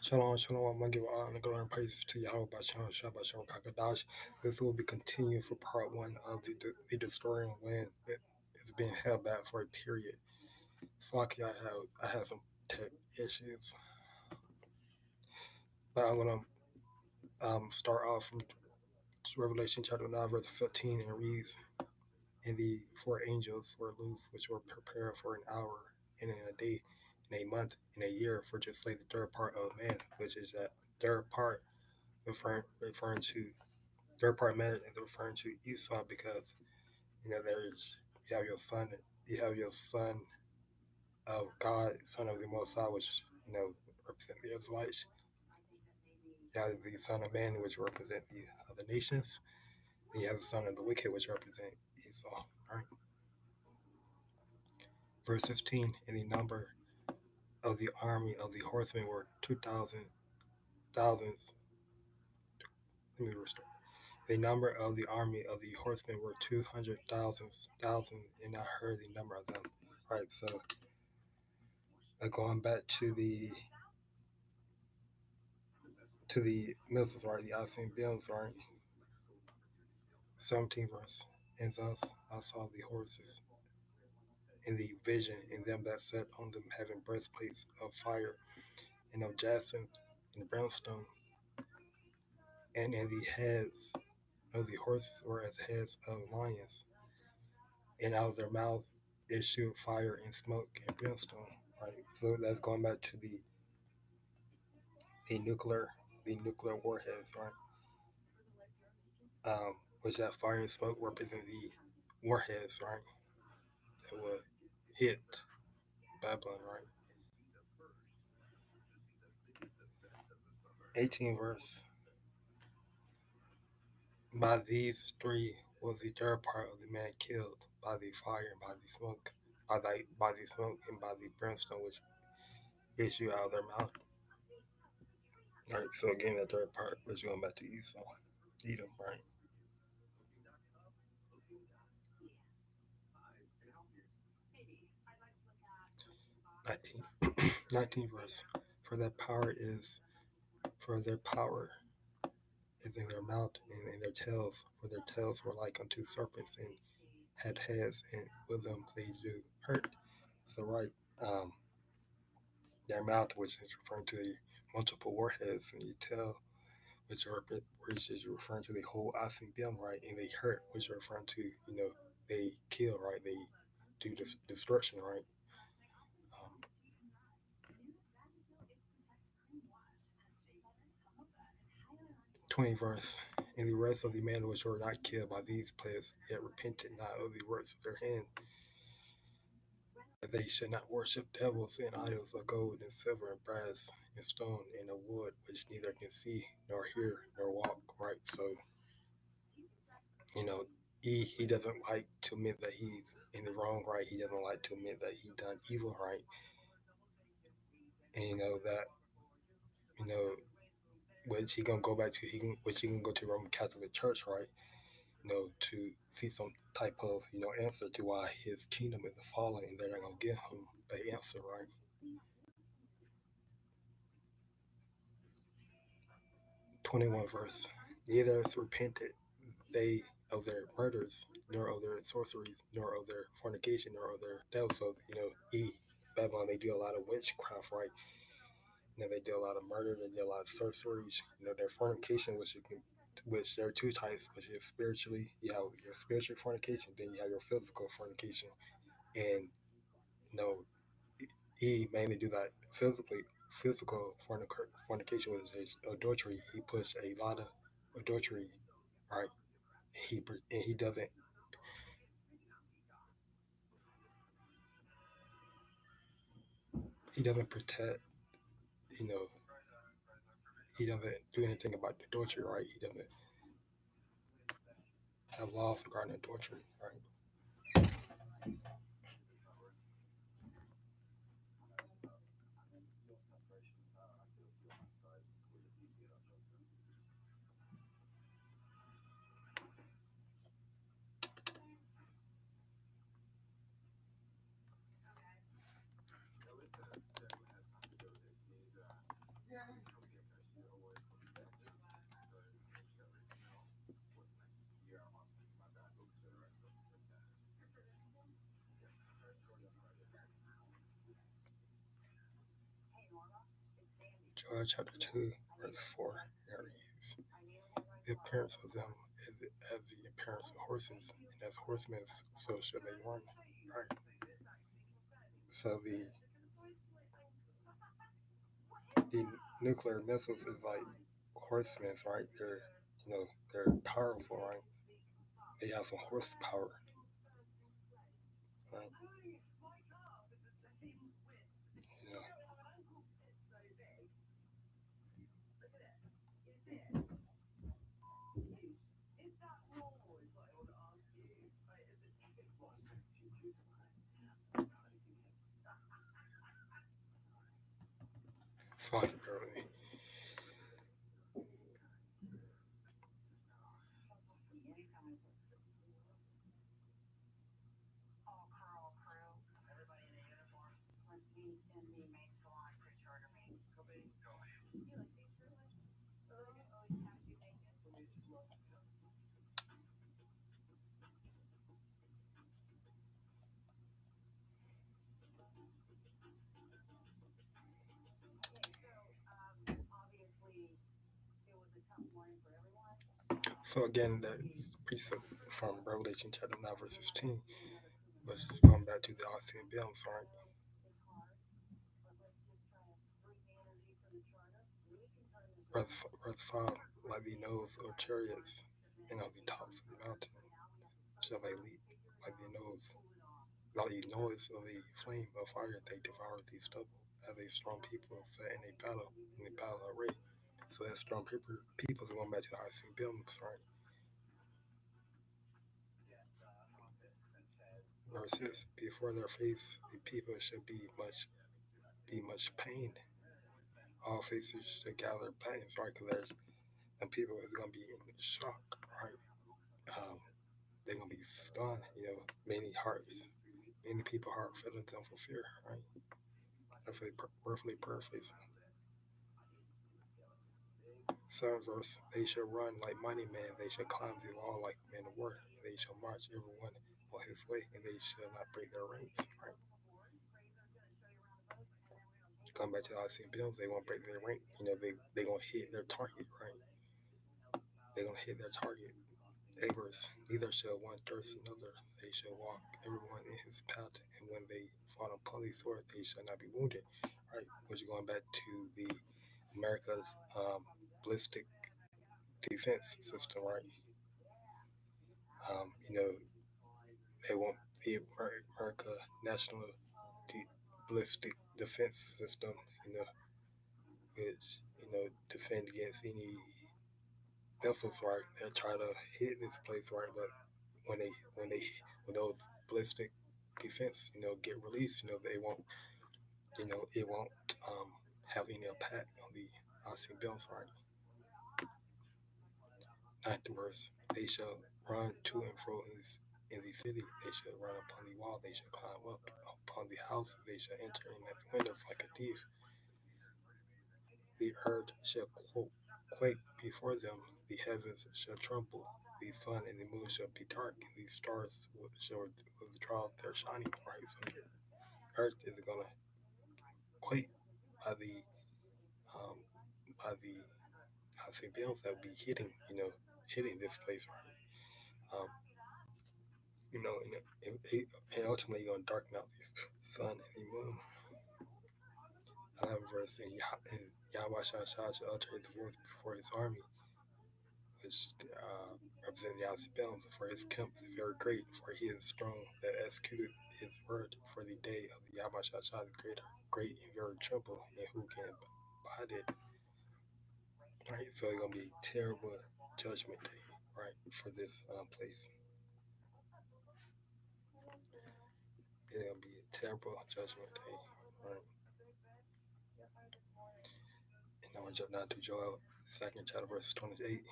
Shalom, shalom. I'm gonna give all the glory and praises to Yahweh BAHASHAM, Shabbat QADASH. This will be continued for part one of the destroying wind. It's being held back for a period. So lucky I have some tech issues, but I'm gonna start off from Revelation chapter 9, verse 15, and it reads, "And the four angels were loose, which were prepared for an hour, and in a day, in a month, in a year, for to slay the third part of man," which is that third part referring to third part man is referring to Esau because there's you have your son of God, son of the Most High, which represent the Israelites. You have the son of man, which represent the other nations. And you have the son of the wicked, which represent Esau. All right. Verse 15, and the number of the army of the horsemen were 2,000 thousands. Let me restart. The number of the army of the horsemen were 200,000, and I heard the number of them. All right, so going back to the missiles, right? The I've bills, right? 17 verse. And thus I saw the horses in the vision, and them that sat on them having breastplates of fire and of jacinth and brimstone, and in the heads of the horses were as heads of lions, and out of their mouths issued fire and smoke and brimstone. Right. So that's going back to the nuclear warheads, right? Which that fire and smoke represent the warheads, right? That would hit Babylon, right? 18 verse. By these three was the third part of the man killed by the fire and by the smoke, by the smoke and by the brimstone which issue out of their mouth. All right, so again, the third part was going back to Esau, Edom, right? 19 verse. For their power is in their mouth and in their tails, for their tails were like unto serpents and had heads, and with them they do hurt. So right, their mouth, which is referring to the multiple warheads, and you tell, which is referring to the whole Asim right, and they hurt, which are referring to they kill, right, they do destruction, right. 20 verse. And the rest of the men which were not killed by these plagues, yet repented not of the works of their hand, that they should not worship devils and idols of gold and silver and brass and stone and of wood, which neither can see nor hear nor walk, right? So, he doesn't like to admit that he's in the wrong, right? He doesn't like to admit that he done evil, right? And which he gonna go back to, which he can go to Roman Catholic Church, right? To see some type of, answer to why his kingdom is falling, and they're not gonna give him an answer, right? 21 verse. Neither repented they of their murders, nor of their sorceries, nor of their fornication, nor of their death. So, Babylon, they do a lot of witchcraft, right? They do a lot of murder, they do a lot of sorceries, their fornication, which there are two types, which is spiritually, you have your spiritual fornication, then you have your physical fornication. And he mainly do that physical fornication, which is adultery. He puts a lot of adultery, right? He doesn't protect, he doesn't do anything about adultery, right? He doesn't have laws regarding adultery, right? Joel chapter 2, verse 4, it reads, the appearance of them is as the appearance of horses, and as horsemen, so shall they run. Right? So the nuclear missiles is like horsemen, right? They're powerful, right? They have some horsepower, right? You know, it's like really. So again, that precept from Revelation chapter 9, verse 16, but just going back to the Austin Bills, right? Verse 5, like the nose of chariots, and of the tops of the mountain shall they leap, like the nose, like the noise of a flame of fire, they devour the stubble, as a strong people set in a battle array. So that strong people is going back to the Austin Bills, right? Verse 6, before their face the people should be much pained. All faces should gather patterns, right? Because there's and people is gonna be in shock, right? Um, they're gonna be stunned. Many people heart feeling them for fear, right? Roughly paraphrase. Seventh verse: they shall run like mighty men; they shall climb the wall like men of war. They shall march everyone on his way, and they shall not break their ranks. Right? Come back to the Odyssey Bills, they won't break their rank. They gonna hit their target, right? They gonna hit their target. Neighbors, neither shall one thirst another. They shall walk everyone in his path, and when they fall upon the sword, they shall not be wounded. Right, which is going back to the America's ballistic defense system, right? You know, they want the America National Ballistic Defense System, which defend against any missiles, right? That try to hit this place, right? But when they when those ballistic defense, get released, it won't have any impact on the Austin Bills, right? Afterwards, they shall run to and fro in the city. They shall run upon the wall. They shall climb up upon the houses. They shall enter in at the windows like a thief. The earth shall quake before them. The heavens shall tremble. The sun and the moon shall be dark. The stars shall withdraw their shining. Right, so the earth is gonna quake by um, the housing bills that will be hitting this place. Right? And ultimately going to darken out the sun and the moon. 11 verse, and Yahawashai shall utter his voice before his army, which represents Yah's spells, for his camp is very great, for he is strong that executed his word, for the day of the Yahawashai is great and very tremble, and who can abide it? Right, so it's going to be a terrible judgment day, right, for this place. It's going to be a terrible judgment day, right? And now we're jump down to Joel, second chapter, verse 28.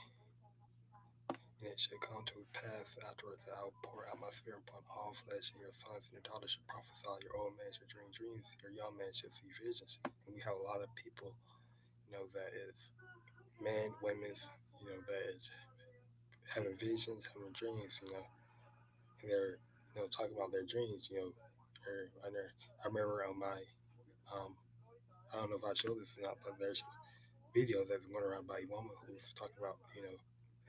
And it shall come to pass afterwards that I will pour out my spirit upon all flesh, and your sons and your daughters shall prophesy, your old man shall dream dreams, your young man shall see visions. And we have a lot of people, that is men, women's, that is having visions, having dreams, and they're, talking about their dreams, I remember on my, um, I don't know if I showed this or not, but there's a video that's going around by a woman who's talking about,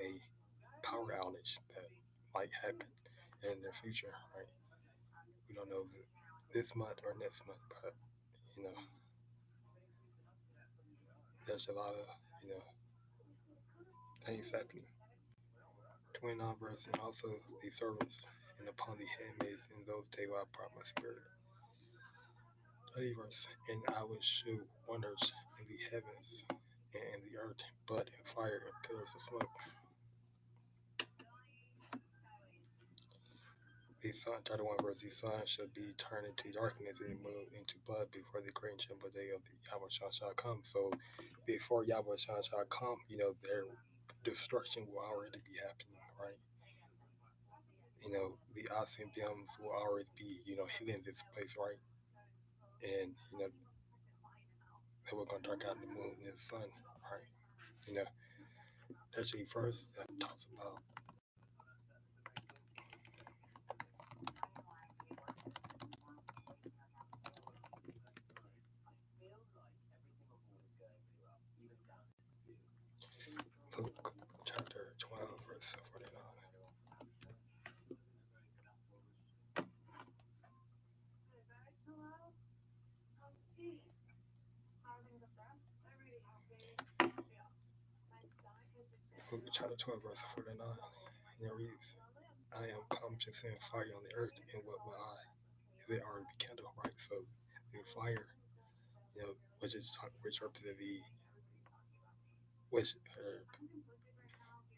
a power outage that might happen in the future, right? We don't know if it's this month or next month, but you know, there's a lot of things happening. 29 verse, and also the servants and upon the handmaids in those days will I pour out my spirit. 30 verse, and I will shew wonders in the heavens and in the earth, blood and fire and pillars of smoke. The sun, 31 verse, the sun shall be turned into darkness and moved into blood before the great and tremble day of the YAHAWASHI shall come. So before YAHAWASHI shall come, their destruction will already be happening, right? The Asian films will already be, hitting this place, right? And, they were going to dark out the moon and the sun, right? There's a verse that talks about Luke chapter 12, verse 49. Luke chapter 12, verse 49. And it reads, I am come to send fire on the earth, and what will I? If it already be kindled, right? So the fire, which represents which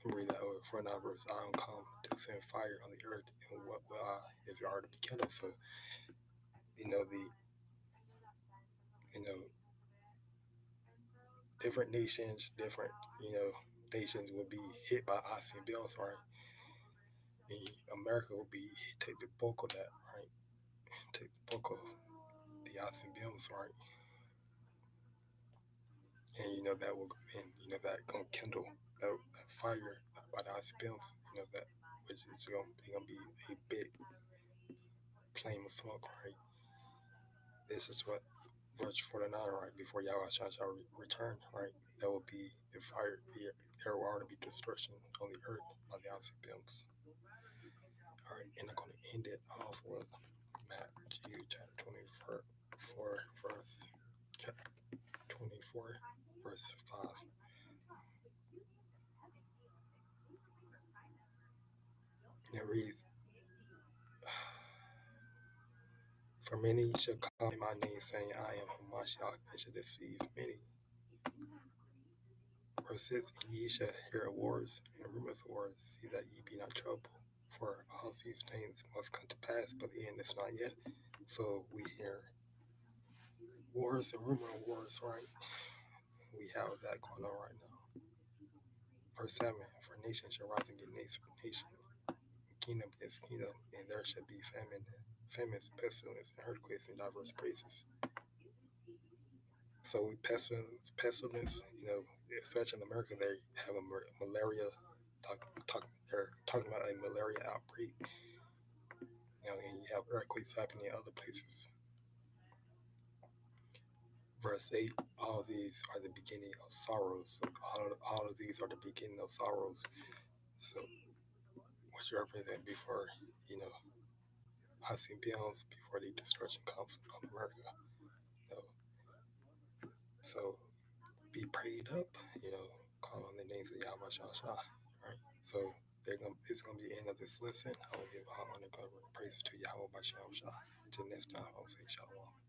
read that over 49 verse. I am come to send fire on the earth, and what will I? If it already be kindled. So different nations, nations will be hit by Asian bills, right? And America will take the bulk of that, right? Take the bulk of the Asian bills, right? And that will, and that gonna kindle that fire by the Asian bills, that which is gonna be a big flame of smoke, right? This is what verse 49, right? Before YAHAWASHI shall return, right? That will be the fire. There will already be destruction on the earth by the Asian bills. All right, and I'm going to end it off with Matthew chapter 24, verse 24, verse 5. And it reads, for many shall come in my name, saying, I am Hamashiach, and shall deceive many. Verse 6, and ye shall hear of wars and rumors of wars, see that ye be not troubled. For all these things must come to pass, but the end is not yet. So we hear wars and rumor of wars, right? We have that going on right now. Verse 7, for nation shall rise against nation, kingdom against kingdom, and there shall be famines, pestilence, and earthquakes in diverse places. So pestilence, especially in America, they have a malaria. They're talking about a malaria outbreak. And you have earthquakes happening in other places. Verse 8, all of these are the beginning of sorrows. So all of these are the beginning of sorrows. So, which represent before, Asian bills, before the destruction comes on America. So be prayed up, call on the names of YAHAWASHI. Right? So it's going to be the end of this lesson. I will give all honor, glory, praise to YAHAWASHI. Until next time, I'll say shalom.